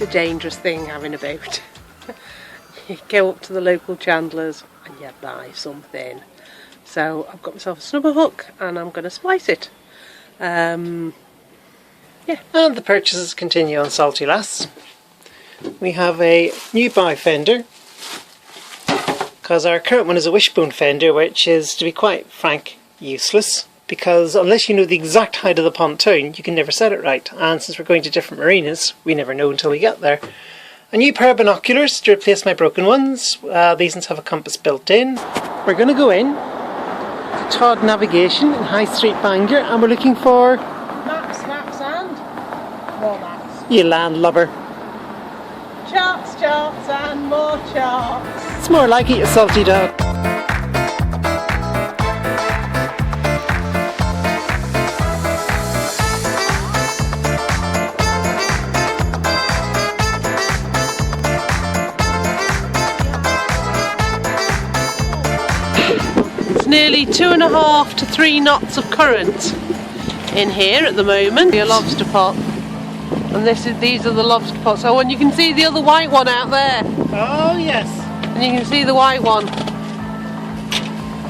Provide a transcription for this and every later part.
a dangerous thing, having a boat. You go up to the local chandlers and you buy something. So I've got myself a snubber hook and I'm going to splice it. Yeah. And the purchases continue on Salty Lass. We have a new buy fender, because our current one is a wishbone fender, which is, to be quite frank, useless, because unless you know the exact height of the pontoon, you can never set it right, and since we're going to different marinas, we never know until we get there. A new pair of binoculars to replace my broken ones. These ones have a compass built in. We're going to go in to Todd Navigation in High Street, Bangor, and we're looking for... Maps, and more maps. You landlubber. Charts, and more charts. It's more like it, you salty dog. It's nearly 2.5 to 3 knots of current in here at the moment. A lobster pot. And these are the lobster pots. Oh, and you can see the other white one out there. Oh, yes. And you can see the white one.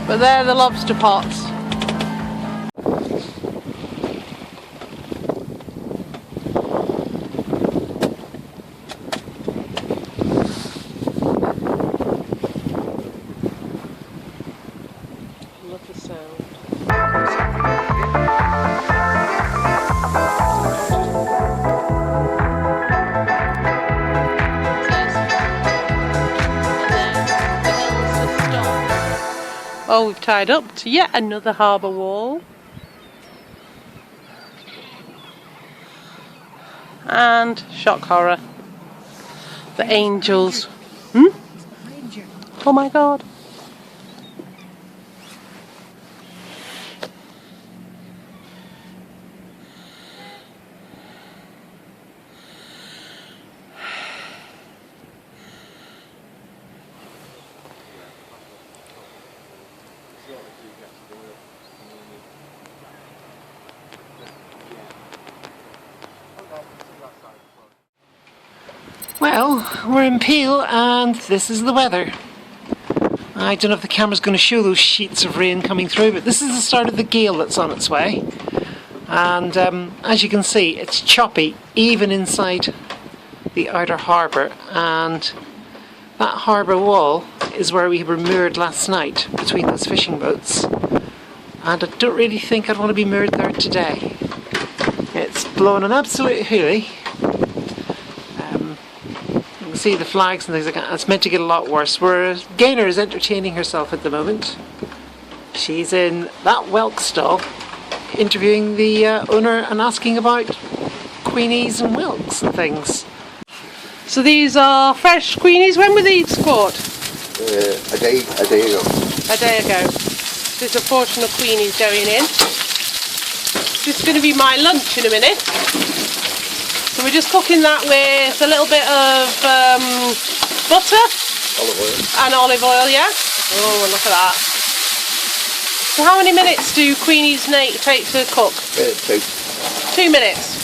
But they're the lobster pots. Love the sound. Oh, we've tied up to yet another harbour wall. And shock horror. The angels. Oh my god. Well, we're in Peel and this is the weather. I don't know if the camera's going to show those sheets of rain coming through, but this is the start of the gale that's on its way. And as you can see, it's choppy even inside the outer harbour, and that harbour wall is where we were moored last night between those fishing boats. And I don't really think I'd want to be moored there today. It's blowing an absolute hoolie. See the flags and things like that. It's meant to get a lot worse. Whereas Gaynor is entertaining herself at the moment. She's in that whelk stall interviewing the owner and asking about queenies and whelks and things. So these are fresh queenies. When were these caught? A day ago. A day ago. There's a portion of queenies going in. This is going to be my lunch in a minute. So we're just cooking that with a little bit of butter. Olive oil. And olive oil, yeah. Oh, look at that. So how many minutes do queenies take to cook? 2. 2 minutes.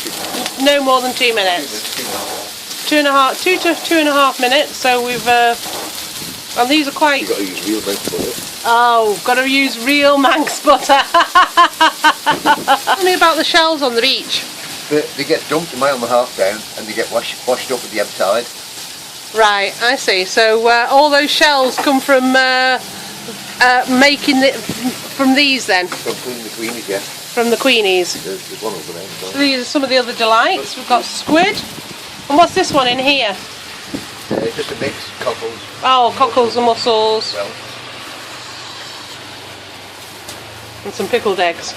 No more than 2 minutes. 2 to 2.5 minutes. So we've and these are quite... You've got to use real Manx butter. Oh, got to use real Manx butter. Tell me about the shells on the beach. They get dumped a mile and a half down and they get washed up at the ebb tide. Right, I see. So all those shells come from from these then? From the queenies, yeah. From the queenies. There's one over there. So these are some of the other delights. We've got squid. And what's this one in here? Just a mix, cockles. Oh, cockles and mussels. Well. And some pickled eggs.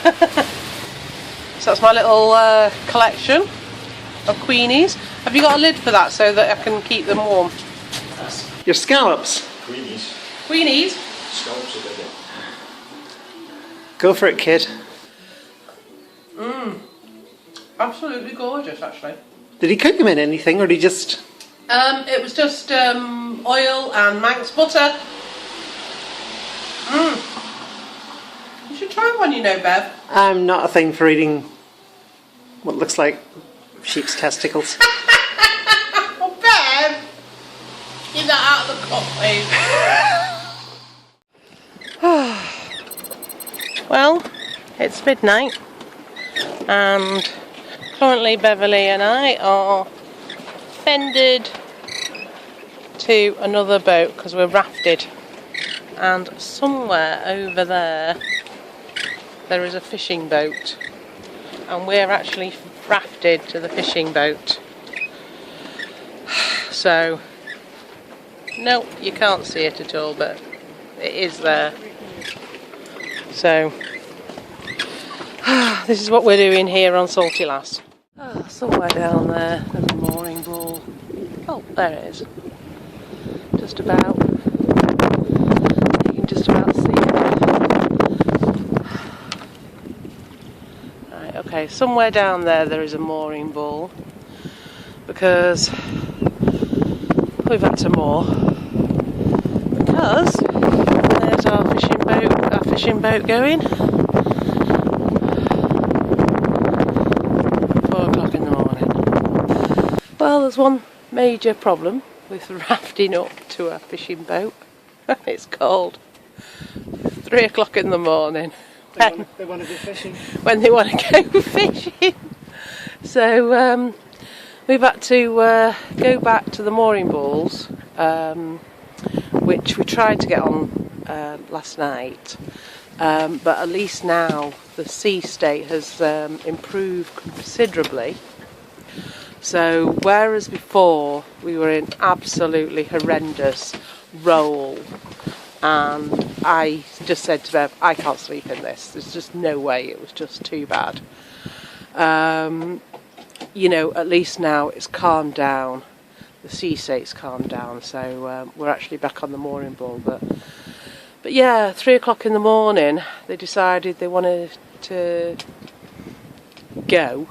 So that's my little collection of queenies. Have you got a lid for that so that I can keep them warm? Your scallops. Queenies. Queenies? Scallops are bigger. Go for it, kid. Absolutely gorgeous, actually. Did he cook them in anything, or did he just... it was just oil and Manx butter. You should try one, you know, Bev. I'm not a thing for eating what looks like sheep's testicles. Oh Well, it's midnight and currently Beverly and I are fended to another boat because we're rafted, and somewhere over there is a fishing boat and we're actually rafted to the fishing boat. So no, you can't see it at all, but it is there. So this is what we're doing here on Salty Lass. Oh, somewhere down there there's a mooring ball. Oh, there it is. Just about. You can just about see it. Right, okay, somewhere down there is a mooring ball because we've had to moor. Because there's our fishing boat going. 4 o'clock in the morning. Well, there's one major problem with rafting up to a fishing boat. It's cold. 3 o'clock in the morning. They want to go fishing. When they want to go fishing. So we've had to go back to the mooring balls, which we tried to get on last night, but at least now the sea state has improved considerably. So whereas before we were in absolutely horrendous roll, and I just said to Bev, I can't sleep in this, there's just no way, it was just too bad. You know, at least now it's calmed down, the sea state's calmed down, so we're actually back on the mooring ball. But yeah, 3 o'clock in the morning they decided they wanted to go,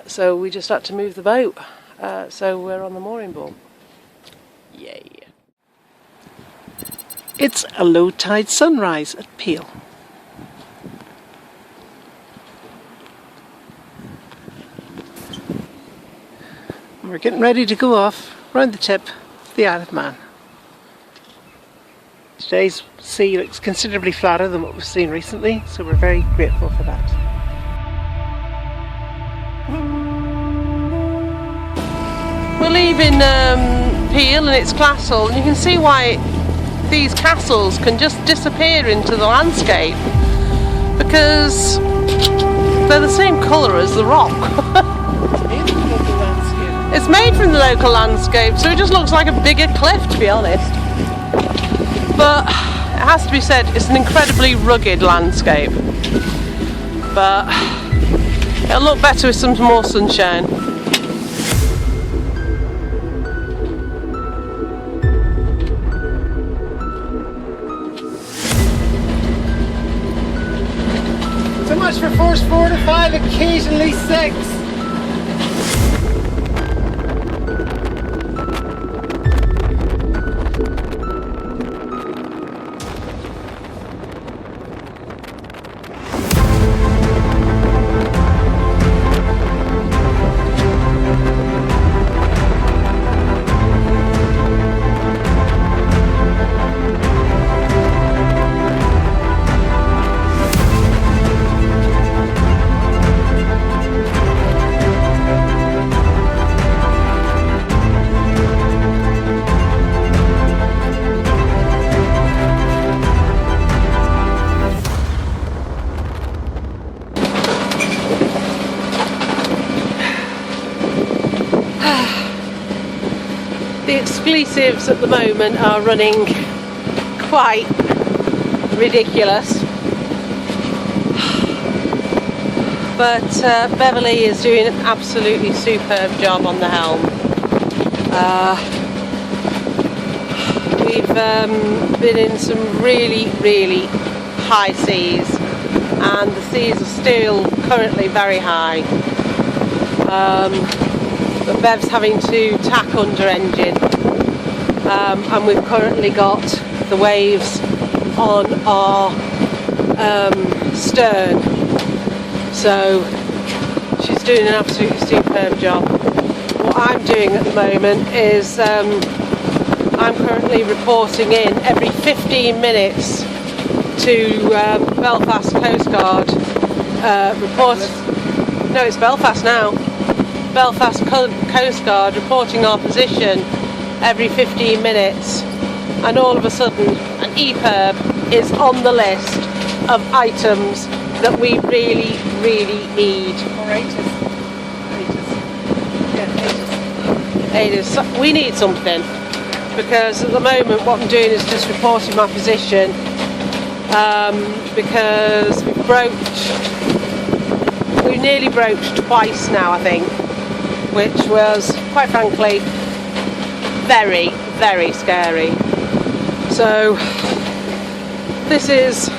so we just had to move the boat, so we're on the mooring ball. Yay. It's a low tide sunrise at Peel. We're getting ready to go off round the tip of the Isle of Man. Today's sea looks considerably flatter than what we've seen recently, so we're very grateful for that. We're leaving Peel and it's Castle, and you can see why these castles can just disappear into the landscape, because they're the same colour as the rock. It's made from the local landscape, so it just looks like a bigger cliff, to be honest. But it has to be said, it's an incredibly rugged landscape. But it'll look better with some more sunshine. So much for force 4 to 5, occasionally 6. The exclusives at the moment are running quite ridiculous, but Beverly is doing an absolutely superb job on the helm. We've been in some really high seas, and the seas are still currently very high. But Bev's having to tack under engine, and we've currently got the waves on our stern, so she's doing an absolutely superb job. What I'm doing at the moment is I'm currently reporting in every 15 minutes to Belfast Coast Guard. No, it's Belfast now. Belfast Coast Guard reporting our position every 15 minutes, and all of a sudden an EPIRB is on the list of items that we really, really need. Or ATIS. We need something, because at the moment what I'm doing is just reporting my position, because we've nearly broached twice now, I think, which was, quite frankly, very, very scary. So this is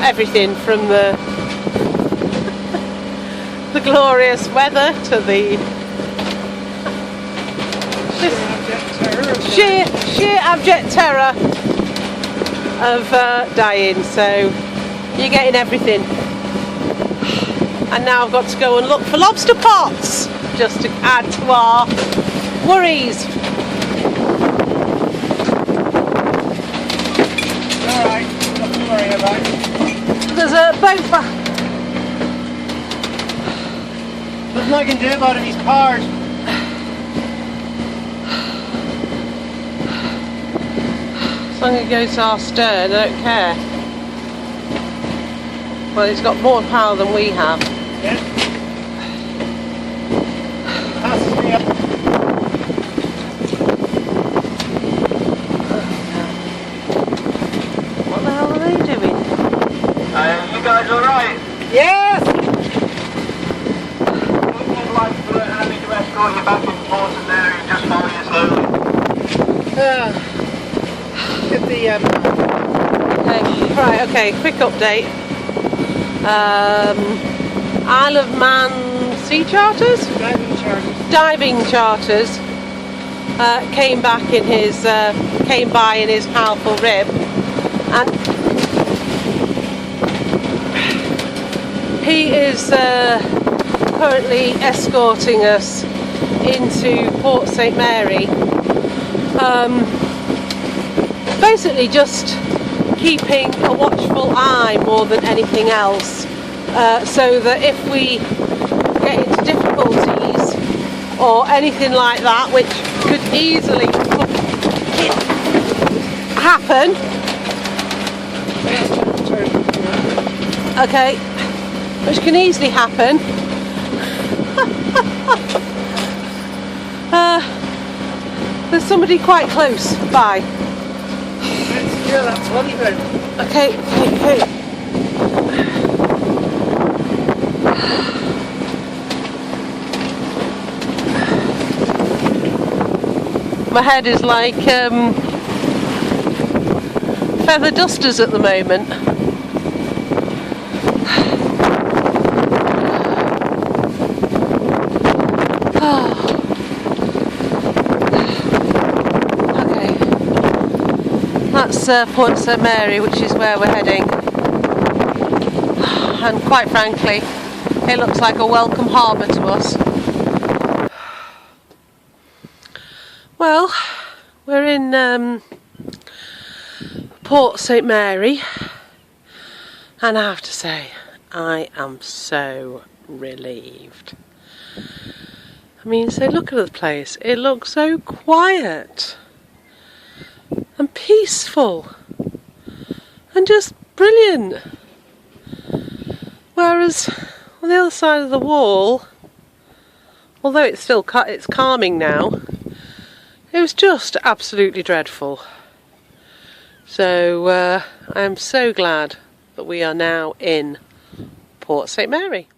everything from the glorious weather to the sheer abject terror of dying. So you're getting everything. And now I've got to go and look for lobster pots, just to add to our worries. Alright, nothing to worry about. There's a boat back. Nothing I can do about it, he's parred. As long as it goes to our stern, I don't care. Well, he's got more power than we have. Yeah. Passes me up. What the hell are they doing? You guys alright? Yes! I'd like to happy to escort you back into Port and there and just follow you slowly. Get the Okay, right, okay, quick update. Isle of Man sea charters? driving charges. Diving charters came by in his powerful rib, and he is currently escorting us into Port St Mary, basically just keeping a watchful eye more than anything else, so that if we get into difficulties or anything like that, which could easily happen, okay, which can easily happen, there's somebody quite close by. Let's secure that bloody bit. Okay. My head is like feather dusters at the moment. Okay. That's Port St Mary, which is where we're heading. And quite frankly, it looks like a welcome harbour to us. Well, we're in Port St Mary, and I have to say, I am so relieved. I mean, so look at the place. It looks so quiet and peaceful and just brilliant. Whereas on the other side of the wall, although it's still it's calming now, it was just absolutely dreadful. So I am so glad that we are now in Port St Mary.